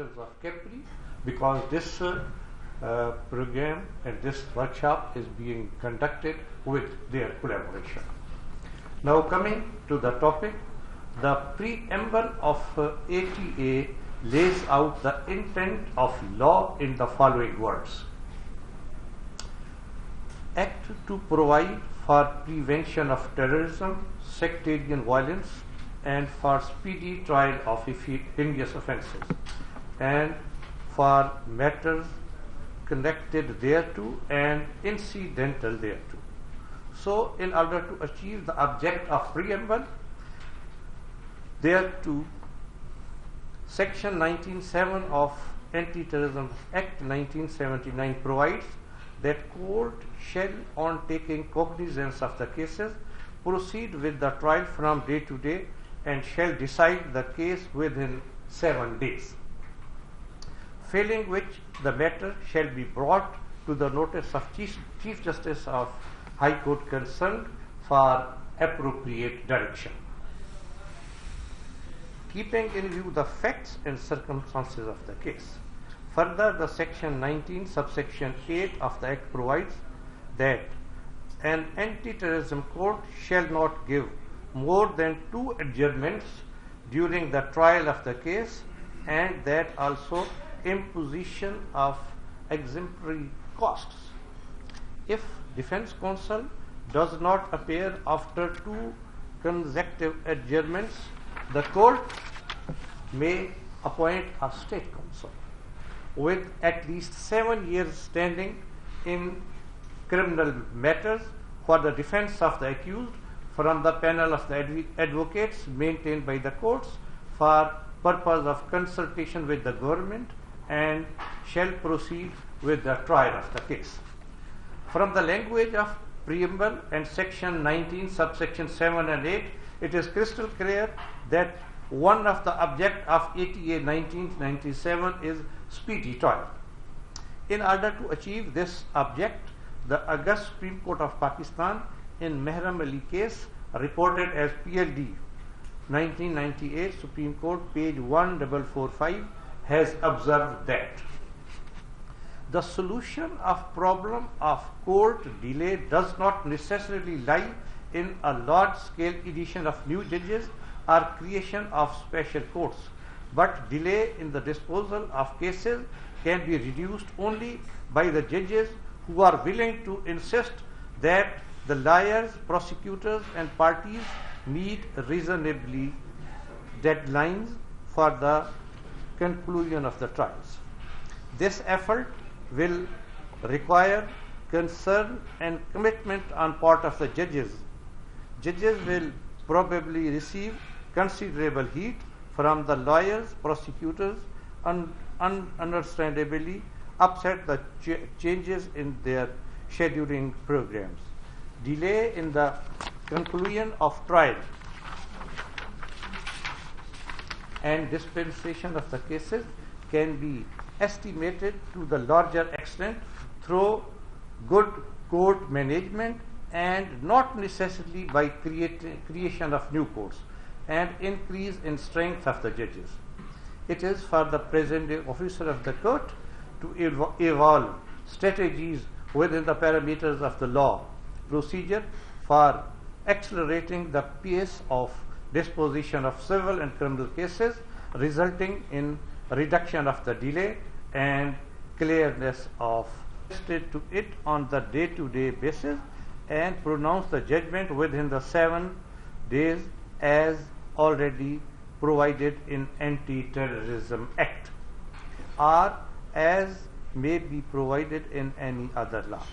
officials of Capri, because this program and this workshop is being conducted with their collaboration. Now coming to the topic, the preamble of ATA lays out the intent of law in the following words. Act to provide for prevention of terrorism, sectarian violence, and for speedy trial of heinous offences, and for matters connected thereto and incidental thereto. So, in order to achieve the object of preamble, thereto, Section 19(7) of Anti-Terrorism Act 1979 provides that court shall, on taking cognizance of the cases, proceed with the trial from day to day and shall decide the case within 7 days. Failing which, the matter shall be brought to the notice of Chief Justice of High Court concerned for appropriate direction. Keeping in view the facts and circumstances of the case. Further, the Section 19, subsection 8 of the Act provides that an anti-terrorism court shall not give more than 2 adjournments during the trial of the case, and that also imposition of exemplary costs. If defense counsel does not appear after 2 consecutive adjournments, the court may appoint a state counsel with at least 7 years standing in criminal matters for the defense of the accused from the panel of the advocates maintained by the courts for purpose of consultation with the government, and shall proceed with the trial of the case. From the language of preamble and Section 19, subsection 7 and 8, it is crystal clear that one of the object of ATA 1997 is speedy trial. In order to achieve this object, the August Supreme Court of Pakistan in Mehram Ali case, reported as PLD 1998 Supreme Court, page 1445, has observed that the solution of problem of court delay does not necessarily lie in a large-scale addition of new judges or creation of special courts, but delay in the disposal of cases can be reduced only by the judges who are willing to insist that the lawyers, prosecutors, and parties meet reasonably deadlines for the conclusion of the trials. This effort will require concern and commitment on part of the judges. Judges will probably receive considerable heat from the lawyers, prosecutors, and understandably upset the changes in their scheduling programs. Delay in the conclusion of trial and dispensation of the cases can be estimated to the larger extent through good court management and not necessarily by creation of new courts and increase in strength of the judges. It is for the present officer of the court to evolve strategies within the parameters of the law procedure for accelerating the pace of disposition of civil and criminal cases, resulting in reduction of the delay and clearness of to it on the day-to-day basis, and pronounce the judgment within the 7 days as already provided in Anti-Terrorism Act, or as may be provided in any other law.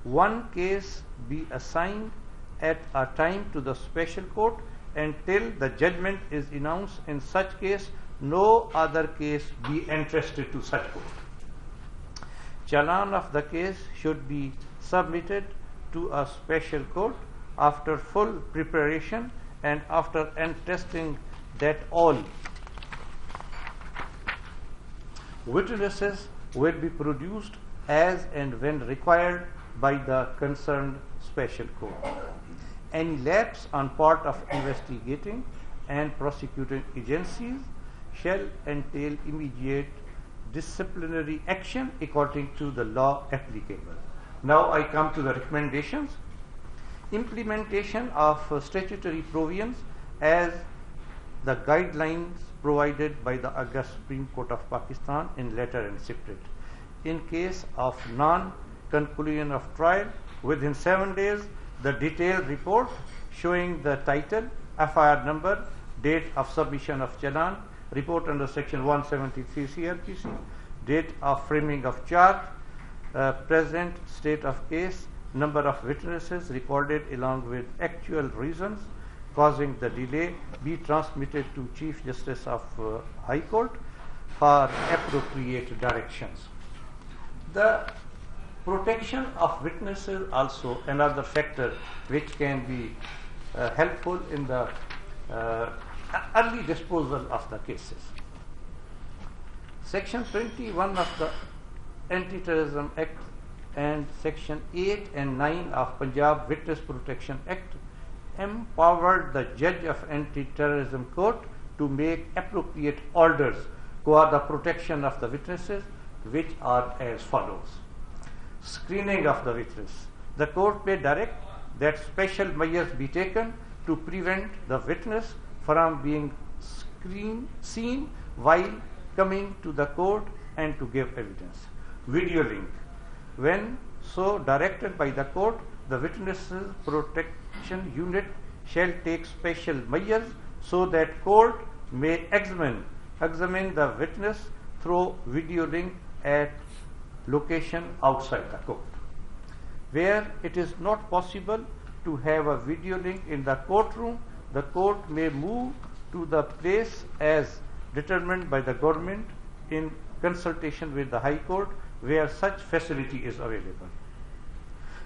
One case be assigned at a time to the special court until the judgment is announced. In such case, no other case be entrusted to such court. Challan of the case should be submitted to a special court after full preparation and after attesting that all witnesses will be produced as and when required by the concerned special court. Any lapse on part of investigating and prosecuting agencies shall entail immediate disciplinary action according to the law applicable. Now I come to the recommendations. Implementation of statutory provisions as the guidelines provided by the August Supreme Court of Pakistan in letter and spirit. In case of non-conclusion of trial, within 7 days, the detailed report showing the title, FIR number, date of submission of challan, report under section 173 CRPC, date of framing of charge, present state of case, number of witnesses recorded along with actual reasons causing the delay be transmitted to Chief Justice of High Court for appropriate directions. The protection of witnesses also another factor which can be helpful in the early disposal of the cases. Section 21 of the Anti-Terrorism Act and Section 8 and 9 of Punjab Witness Protection Act empowered the judge of Anti-Terrorism Court to make appropriate orders for the protection of the witnesses, which are as follows. Screening of the witness. The court may direct that special measures be taken to prevent the witness from being seen while coming to the court and to give evidence. Video link. When so directed by the court, the witnesses protection unit shall take special measures so that court may examine the witness through video link at location outside the court. Where it is not possible to have a video link in the courtroom, the court may move to the place as determined by the government in consultation with the High Court where such facility is available.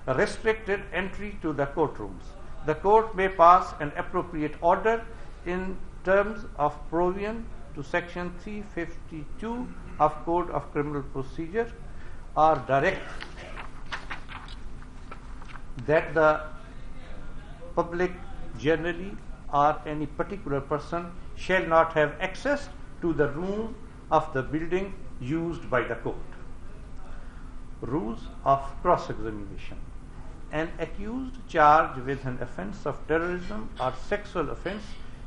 A restricted entry to the courtrooms. The court may pass an appropriate order in terms of provision to section 352 of Code of Criminal Procedure or direct that the public generally or any particular person shall not have access to the room of the building used by the court. Rules of cross-examination. An accused charged with an offence of terrorism or sexual offence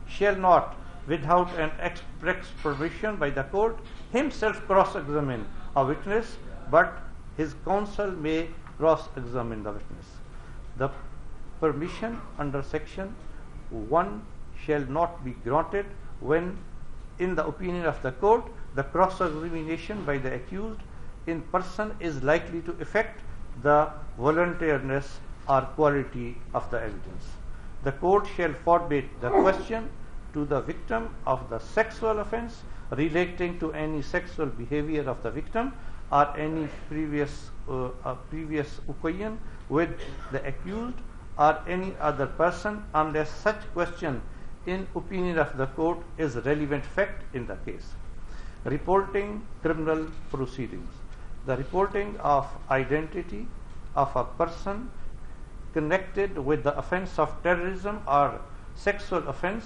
shall not, without an express permission by the court, himself cross-examine a witness, but his counsel may cross-examine the witness. The permission under section 1 shall not be granted when, in the opinion of the court, the cross-examination by the accused in person is likely to affect the voluntariness or quality of the evidence. The court shall forbid the question to the victim of the sexual offence relating to any sexual behavior of the victim or any previous occasion with the accused or any other person unless such question in opinion of the court is relevant fact in the case. Reporting criminal proceedings. The reporting of identity of a person connected with the offence of terrorism or sexual offence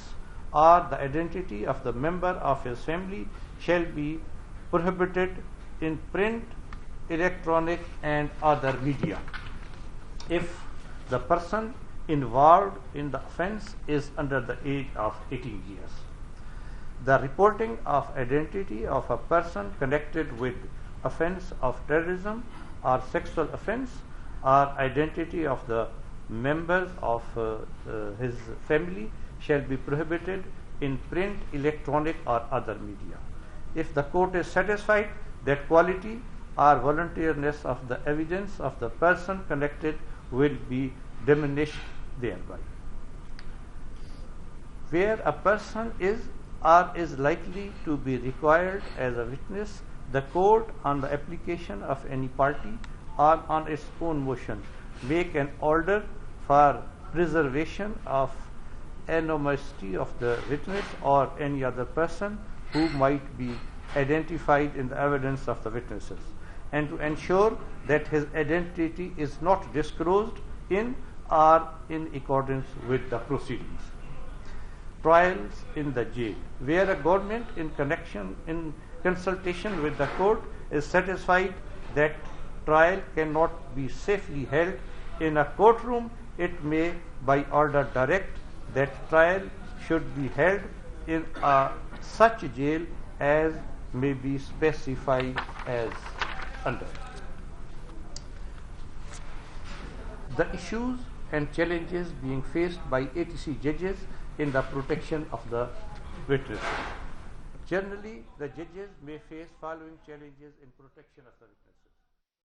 or the identity of the member of his family shall be prohibited in print, electronic and other media if the person involved in the offence is under the age of 18 years. The reporting of identity of a person connected with offence of terrorism or sexual offence or identity of the members of his family shall be prohibited in print, electronic or other media. If the court is satisfied that quality or voluntariness of the evidence of the person connected will be diminished thereby. Where a person is or is likely to be required as a witness, the court, on the application of any party or on its own motion, make an order for preservation of anonymity of the witness or any other person who might be identified in the evidence of the witnesses, and to ensure that his identity is not disclosed in or in accordance with the proceedings. trials in the jail, where a government in consultation with the court is satisfied that trial cannot be safely held in a courtroom, it may by order direct that trial should be held in such jail as may be specified as under. The issues and challenges being faced by ATC judges in the protection of the witnesses. Generally, the judges may face following challenges in protection of the witnesses.